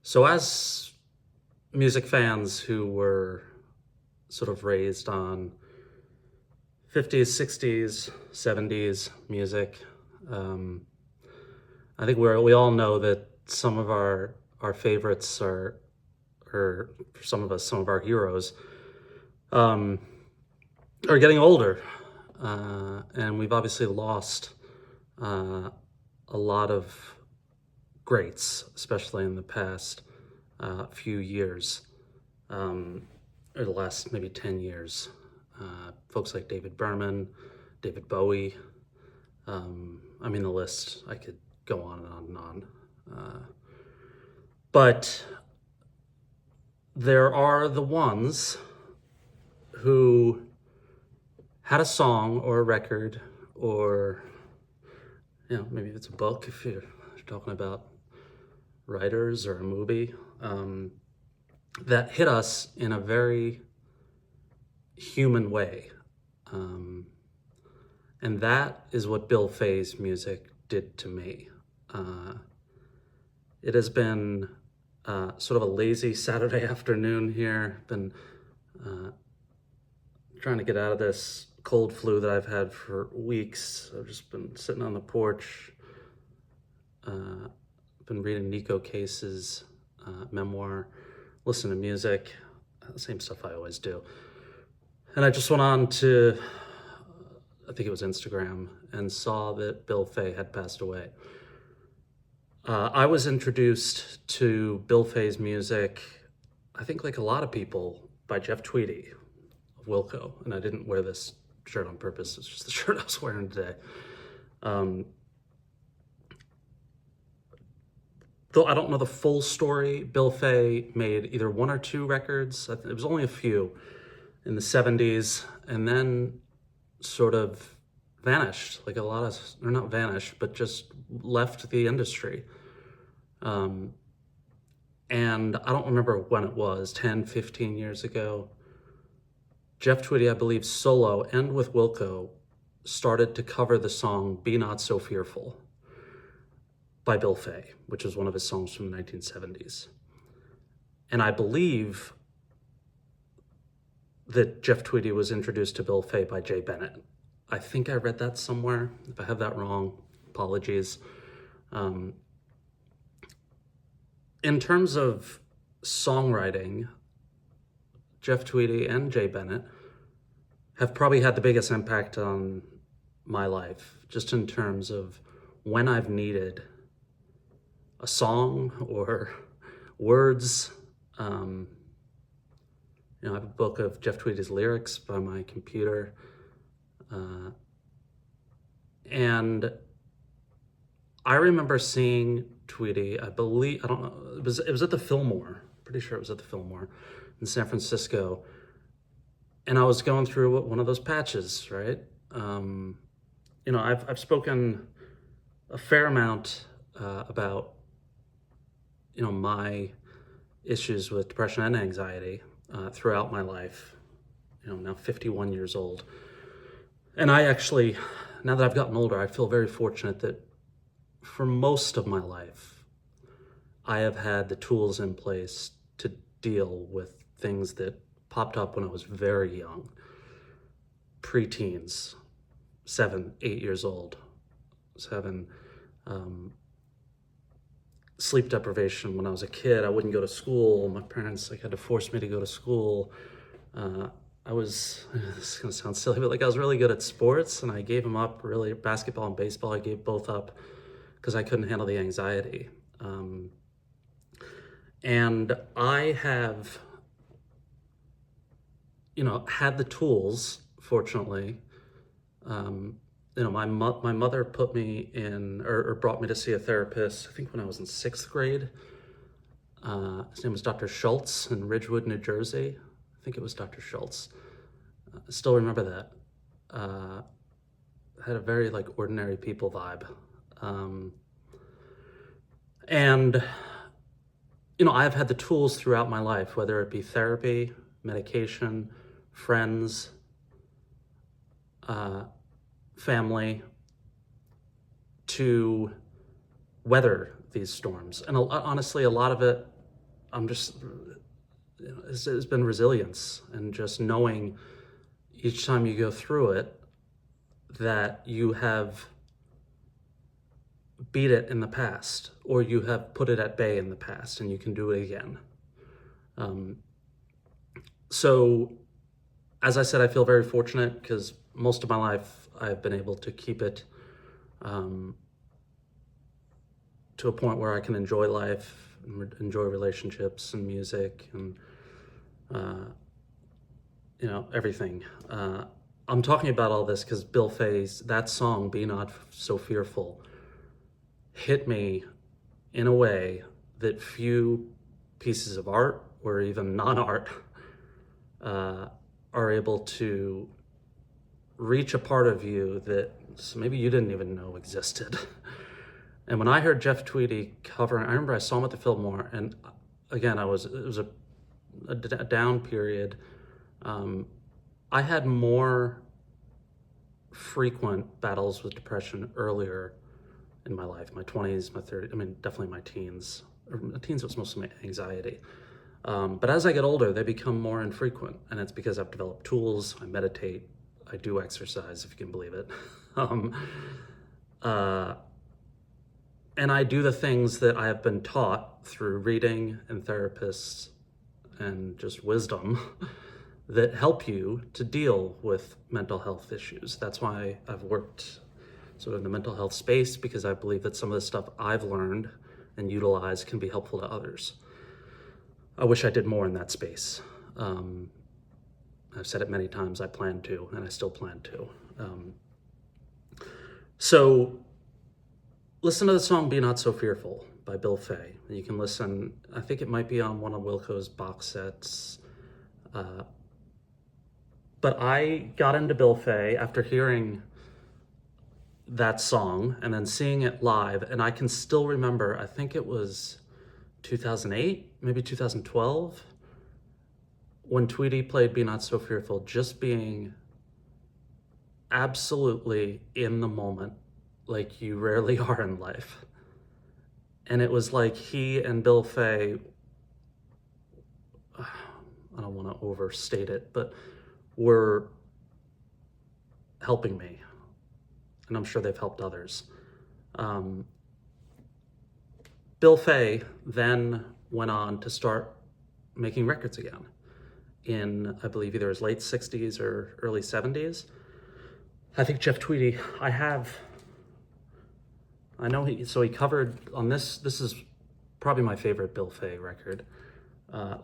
So as music fans who were sort of raised on 50s, 60s, 70s music, um, I think we all know that some of our favorites or for some of us, some of our heroes, um, are getting older. And we've obviously lost uh, a lot of greats, especially in the past few years, or the last maybe 10 years. Folks like David Berman, David Bowie. The list, I could go on and on and on. But there are the ones who had a song or a record or, maybe it's a book if you're talking about writers or a movie, that hit us in a very human way. And that is what Bill Fay's music did to me. It has been sort of a lazy Saturday afternoon here. Been trying to get out of this cold flu that I've had for weeks. I've just been sitting on the porch, been reading Nico Case's memoir, listening to music, the same stuff I always do. And I just went on to, I think it was Instagram, and saw that Bill Fay had passed away. I was introduced to Bill Fay's music, I think like a lot of people, by Jeff Tweedy of Wilco. And I didn't wear this shirt on purpose. It's just the shirt I was wearing today. Though I don't know the full story, Bill Fay made either one or two records. It was only a few in the 70s, and then sort of vanished, like a lot of, or not vanished, but just left the industry. And I don't remember when it was, 10, 15 years ago. Jeff Tweedy, I believe, solo and with Wilco, started to cover the song Be Not So Fearful by Bill Fay, which is one of his songs from the 1970s. And I believe that Jeff Tweedy was introduced to Bill Fay by Jay Bennett. I think I read that somewhere. If I have that wrong, apologies. In terms of songwriting, Jeff Tweedy and Jay Bennett have probably had the biggest impact on my life, just in terms of when I've needed a song or words. I have a book of Jeff Tweedy's lyrics by my computer. And I remember seeing Tweedy, I don't know, it was at the Fillmore. Pretty sure it was at the Fillmore in San Francisco. And I was going through one of those patches, right? I've spoken a fair amount about, my issues with depression and anxiety throughout my life. Now 51 years old. And I actually, now that I've gotten older, I feel very fortunate that for most of my life, I have had the tools in place to deal with things that popped up when I was very young. Preteens, 7, 8 years old, sleep deprivation when I was a kid. I wouldn't go to school. My parents had to force me to go to school. This is gonna sound silly, but I was really good at sports, and I gave them up. Really, basketball and baseball, I gave both up because I couldn't handle the anxiety. And I have, had the tools, fortunately. My mother put me in, or brought me to see a therapist, I think when I was in 6th grade. His name was Dr. Schultz in Ridgewood, New Jersey. I think it was Dr. Schultz. I still remember that. Had a very ordinary people vibe. And I've had the tools throughout my life, whether it be therapy, medication, friends, family, to weather these storms. And honestly, a lot of it I'm just, it's been resilience, and just knowing each time you go through it that you have beat it in the past, or you have put it at bay in the past, and you can do it again. So, as I said, I feel very fortunate because most of my life I've been able to keep it to a point where I can enjoy life, and enjoy relationships and music, and everything. I'm talking about all this because Bill Fay's, that song, Be Not So Fearful, hit me in a way that few pieces of art or even non-art are able to reach a part of you that maybe you didn't even know existed. And when I heard Jeff Tweedy covering, I remember I saw him at the Fillmore, and again, it was a down period. I had more frequent battles with depression earlier in my life, my 20s, my 30s, definitely my teens. Or my teens was mostly my anxiety. But as I get older, they become more infrequent, and it's because I've developed tools. I meditate, I do exercise, if you can believe it. And I do the things that I have been taught through reading and therapists and just wisdom that help you to deal with mental health issues. That's why I've worked sort of in the mental health space, because I believe that some of the stuff I've learned and utilized can be helpful to others. I wish I did more in that space. I've said it many times, I plan to, and I still plan to. So listen to the song Be Not So Fearful by Bill Fay. You can listen, I think it might be on one of Wilco's box sets. But I got into Bill Fay after hearing that song and then seeing it live, and I can still remember, I think it was 2008, maybe 2012, when Tweedy played Be Not So Fearful, just being absolutely in the moment like you rarely are in life. And it was like he and Bill Fay, I don't want to overstate it, but were helping me. And I'm sure they've helped others. Bill Fay then went on to start making records again in, I believe, either his late 60s or early 70s. I think Jeff Tweedy, he covered on this is probably my favorite Bill Fay record.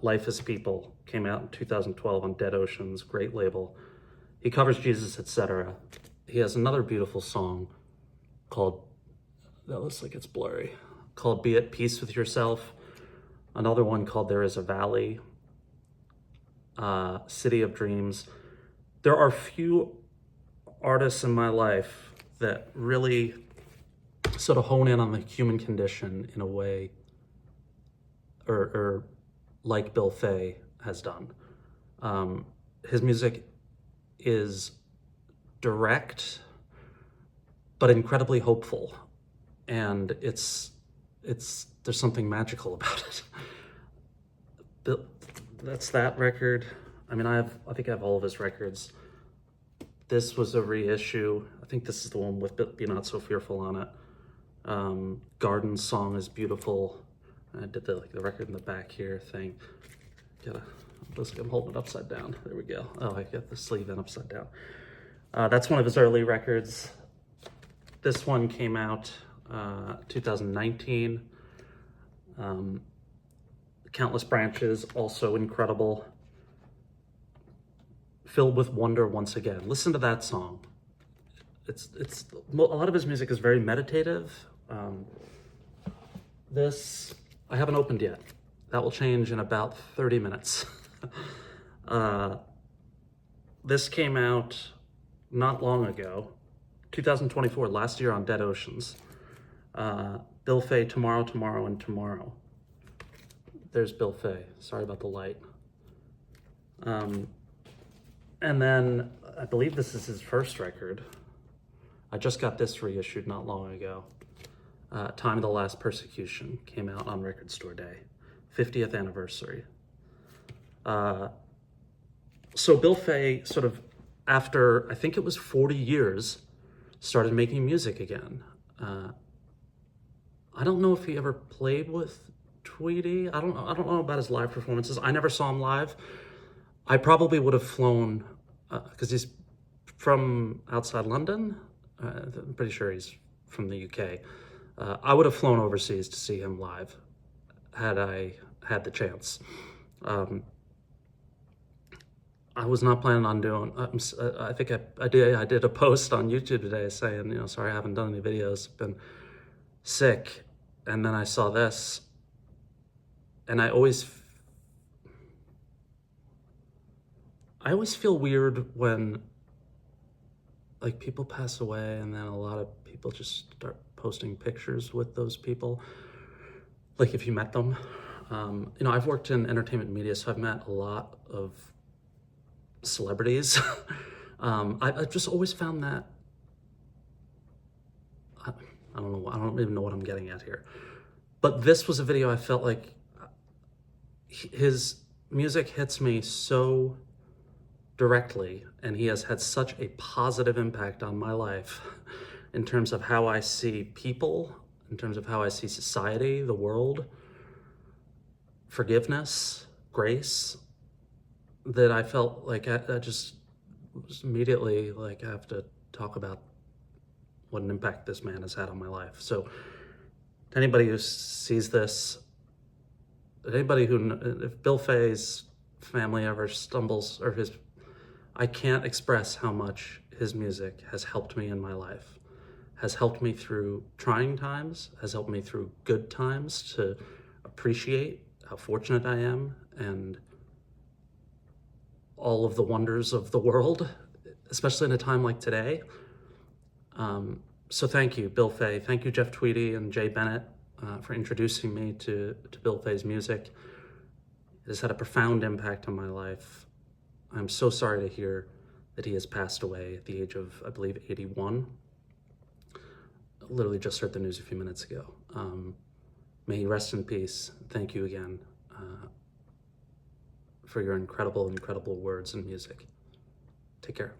Life as People came out in 2012 on Dead Oceans, great label. He covers Jesus, Etc. He has another beautiful song called, that looks like it's blurry, called Be at Peace with Yourself. Another one called There Is a Valley, City of Dreams. There are few artists in my life that really sort of hone in on the human condition in a way, or like Bill Fay has done. His music is direct, but incredibly hopeful. And there's something magical about it. That's that record. I think I have all of his records. This was a reissue. I think this is the one with Be Not So Fearful on it. Garden Song is beautiful. I did the record in the back here thing. Looks like I'm holding it upside down. There we go. Oh, I got the sleeve in upside down. That's one of his early records. This one came out 2019. Countless Branches, also incredible. Filled with Wonder Once Again. Listen to that song. It's a lot of his music is very meditative. This I haven't opened yet. That will change in about 30 minutes. This came out not long ago, 2024, last year on Dead Oceans. Bill Fay, Tomorrow, Tomorrow, and Tomorrow. There's Bill Fay. Sorry about the light. And then I believe this is his first record. I just got this reissued not long ago. Time of the Last Persecution came out on Record Store Day. 50th anniversary. So Bill Fay sort of, after, I think it was 40 years, started making music again. I don't know if he ever played with Tweedy. I don't know about his live performances. I never saw him live. I probably would have flown, because he's from outside London. I'm pretty sure he's from the UK. I would have flown overseas to see him live had I had the chance. I was not planning on doing, I think I did a post on YouTube today saying, sorry I haven't done any videos, been sick. And then I saw this, and I always feel weird when like people pass away and then a lot of people just start posting pictures with those people, like if you met them. I've worked in entertainment media, so I've met a lot of celebrities. I've just always found that, I don't know, I don't even know what I'm getting at here. But this was a video I felt like his music hits me so directly, and he has had such a positive impact on my life in terms of how I see people, in terms of how I see society, the world, forgiveness, grace, that I felt like I just was immediately like, I have to talk about what an impact this man has had on my life. So to anybody who sees this, if Bill Fay's family ever stumbles, or I can't express how much his music has helped me in my life, has helped me through trying times, has helped me through good times to appreciate how fortunate I am and all of the wonders of the world, especially in a time like today. So thank you, Bill Fay. Thank you, Jeff Tweedy and Jay Bennett, for introducing me to Bill Fay's music. It has had a profound impact on my life. I'm so sorry to hear that he has passed away at the age of, I believe, 81. I literally just heard the news a few minutes ago. May he rest in peace. Thank you again for your incredible, incredible words and music. Take care.